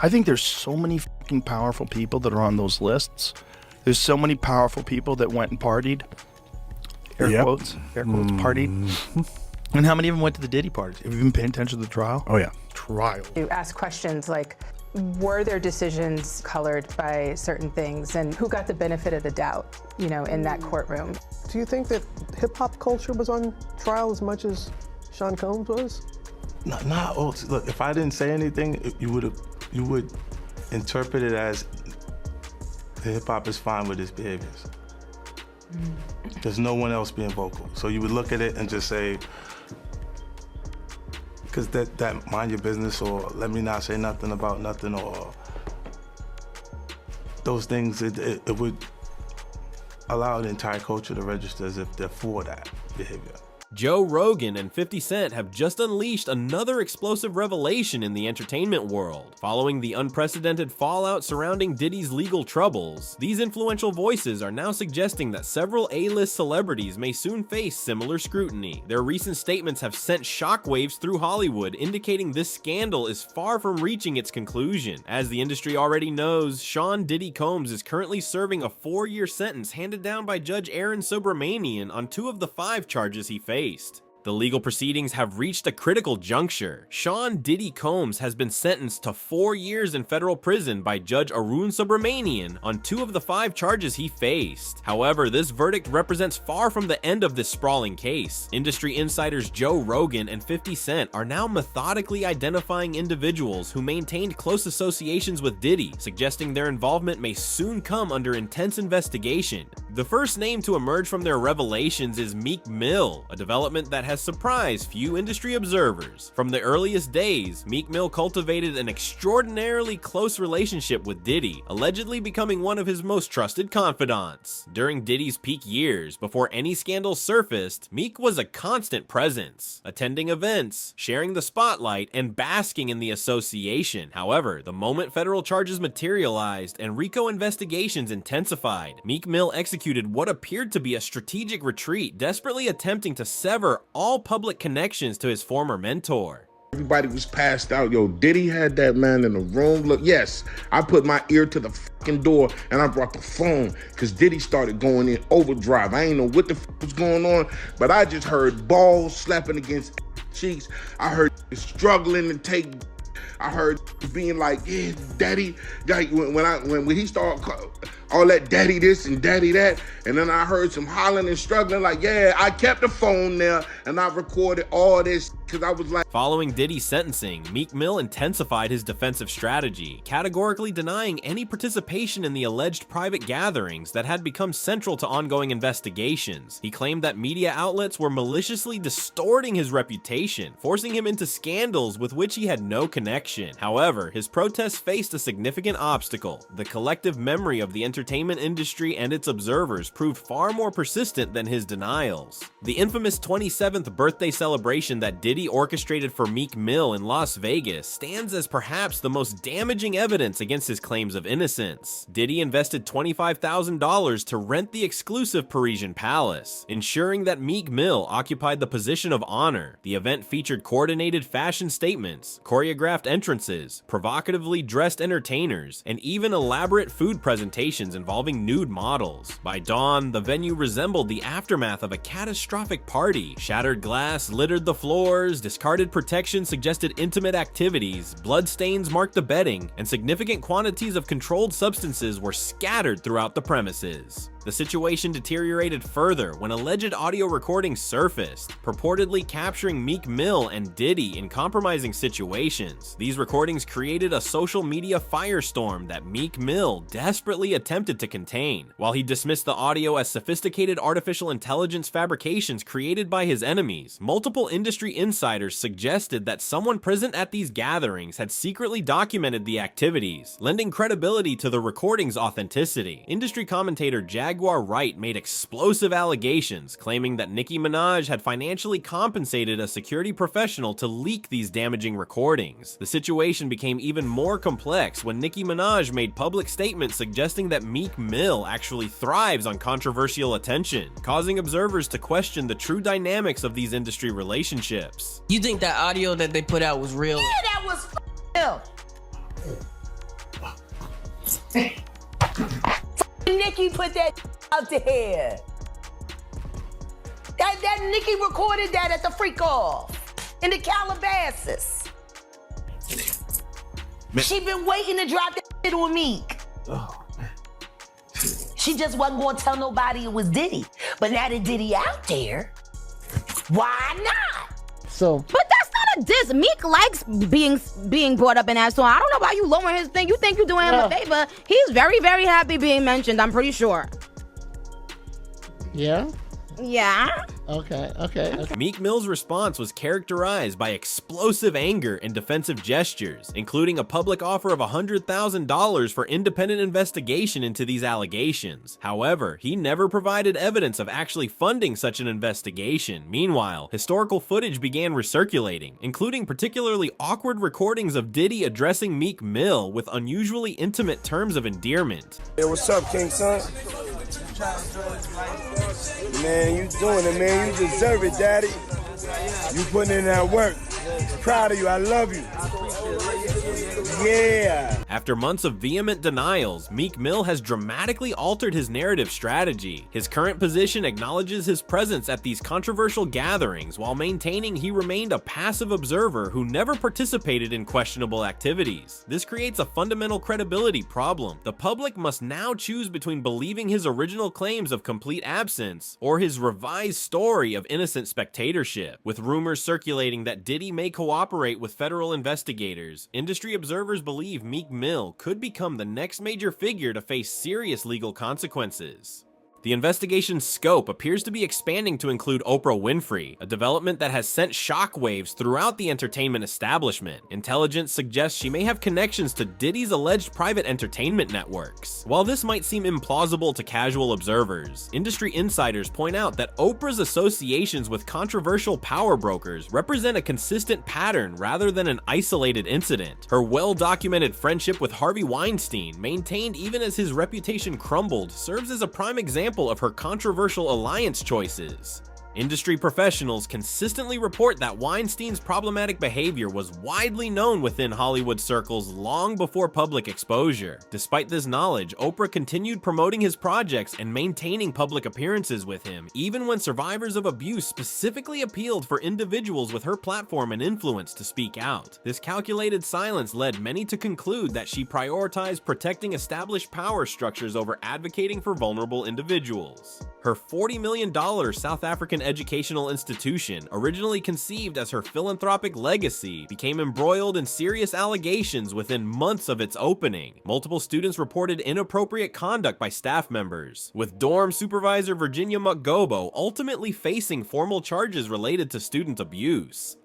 I think there's so many fucking powerful people that are on those lists. There's so many powerful people that went and partied. Air quotes, partied. And how many of them went to the Diddy parties? Have you been paying attention to the trial? Oh, yeah. Trial. You ask questions like, were their decisions colored by certain things, and who got the benefit of the doubt, you know, in that courtroom? Do you think that hip-hop culture was on trial as much as Sean Combs was? Look, if I didn't say anything, you would interpret it as the hip-hop is fine with his behaviors. There's no one else being vocal. So you would look at it and just say, because that mind your business, or let me not say nothing about nothing, or those things, it would allow the entire culture to register as if they're for that behavior. Joe Rogan and 50 Cent have just unleashed another explosive revelation in the entertainment world. Following the unprecedented fallout surrounding Diddy's legal troubles, these influential voices are now suggesting that several A-list celebrities may soon face similar scrutiny. Their recent statements have sent shockwaves through Hollywood, indicating this scandal is far from reaching its conclusion. As the industry already knows, Sean Diddy Combs is currently serving a 4-year sentence handed down by Judge Aaron Subramanian on 2 of the 5 charges he faced. The legal proceedings have reached a critical juncture. Sean Diddy Combs has been sentenced to 4 years in federal prison by Judge Arun Subramanian on 2 of the 5 charges he faced. However, this verdict represents far from the end of this sprawling case. Industry insiders Joe Rogan and 50 Cent are now methodically identifying individuals who maintained close associations with Diddy, suggesting their involvement may soon come under intense investigation. The first name to emerge from their revelations is Meek Mill, a development that has surprised few industry observers. From the earliest days, Meek Mill cultivated an extraordinarily close relationship with Diddy, allegedly becoming one of his most trusted confidants. During Diddy's peak years, before any scandal surfaced, Meek was a constant presence, attending events, sharing the spotlight, and basking in the association. However, the moment federal charges materialized and RICO investigations intensified, Meek Mill executed what appeared to be a strategic retreat, desperately attempting to sever all public connections to his former mentor. Everybody was passed out. Yo, Diddy had that man in the room. Look, yes, I put my ear to the fucking door and I brought the phone because Diddy started going in overdrive. I ain't know what the fuck was going on, but I just heard balls slapping against cheeks. I heard struggling to take. I heard being like, yeah, daddy. When he started all that daddy this and daddy that, and then I heard some hollering and struggling like, yeah, I kept the phone there and I recorded all this because I was like. Following Diddy's sentencing, Meek Mill intensified his defensive strategy, categorically denying any participation in the alleged private gatherings that had become central to ongoing investigations. He claimed that media outlets were maliciously distorting his reputation, forcing him into scandals with which he had no connection. However, his protests faced a significant obstacle. The collective memory of the entertainment industry and its observers proved far more persistent than his denials. The infamous 27th birthday celebration that Diddy orchestrated for Meek Mill in Las Vegas stands as perhaps the most damaging evidence against his claims of innocence. Diddy invested $25,000 to rent the exclusive Parisian palace, ensuring that Meek Mill occupied the position of honor. The event featured coordinated fashion statements, choreographed entrances, provocatively dressed entertainers, and even elaborate food presentations involving nude models. By dawn, the venue resembled the aftermath of a catastrophic party. Shattered glass littered the floors, discarded protection suggested intimate activities, bloodstains marked the bedding, and significant quantities of controlled substances were scattered throughout the premises. The situation deteriorated further when alleged audio recordings surfaced, purportedly capturing Meek Mill and Diddy in compromising situations. These recordings created a social media firestorm that Meek Mill desperately attempted to contain. While he dismissed the audio as sophisticated artificial intelligence fabrications created by his enemies, multiple industry insiders suggested that someone present at these gatherings had secretly documented the activities, lending credibility to the recording's authenticity. Industry commentator Jaguar Wright made explosive allegations, claiming that Nicki Minaj had financially compensated a security professional to leak these damaging recordings. The situation became even more complex when Nicki Minaj made public statements suggesting that Meek Mill actually thrives on controversial attention, causing observers to question the true dynamics of these industry relationships. You think that audio that they put out was real? Yeah, that was real. Nikki put that out there. That Nikki recorded that at the freak off in the Calabasas. She been waiting to drop that shit on Meek. Oh, man. She just wasn't gonna tell nobody it was Diddy. But now that Diddy out there, why not? So, but that's not a diss. Meek likes being brought up in that song. I don't know why you lowering his thing. You think you're doing him a favor? He's very, very happy being mentioned. I'm pretty sure. Yeah. Yeah. Okay. Meek Mill's response was characterized by explosive anger and defensive gestures, including a public offer of $100,000 for independent investigation into these allegations. However, he never provided evidence of actually funding such an investigation. Meanwhile, historical footage began recirculating, including particularly awkward recordings of Diddy addressing Meek Mill with unusually intimate terms of endearment. Hey, what's up, King Son? Man, you doing it, man. You deserve it, Daddy. You putting in that work. Proud of you. I love you. Yeah. After months of vehement denials, Meek Mill has dramatically altered his narrative strategy. His current position acknowledges his presence at these controversial gatherings while maintaining he remained a passive observer who never participated in questionable activities. This creates a fundamental credibility problem. The public must now choose between believing his original claims of complete absence or his revised story of innocent spectatorship. With rumors circulating that Diddy may cooperate with federal investigators, industry observers believe Meek Mill could become the next major figure to face serious legal consequences. The investigation's scope appears to be expanding to include Oprah Winfrey, a development that has sent shockwaves throughout the entertainment establishment. Intelligence suggests she may have connections to Diddy's alleged private entertainment networks. While this might seem implausible to casual observers, industry insiders point out that Oprah's associations with controversial power brokers represent a consistent pattern rather than an isolated incident. Her well-documented friendship with Harvey Weinstein, maintained even as his reputation crumbled, serves as a prime example of her controversial alliance choices. Industry professionals consistently report that Weinstein's problematic behavior was widely known within Hollywood circles long before public exposure. Despite this knowledge, Oprah continued promoting his projects and maintaining public appearances with him, even when survivors of abuse specifically appealed for individuals with her platform and influence to speak out. This calculated silence led many to conclude that she prioritized protecting established power structures over advocating for vulnerable individuals. Her $40 million South African educational institution, originally conceived as her philanthropic legacy, became embroiled in serious allegations within months of its opening. Multiple students reported inappropriate conduct by staff members, with dorm supervisor Virginia McGobo ultimately facing formal charges related to student abuse.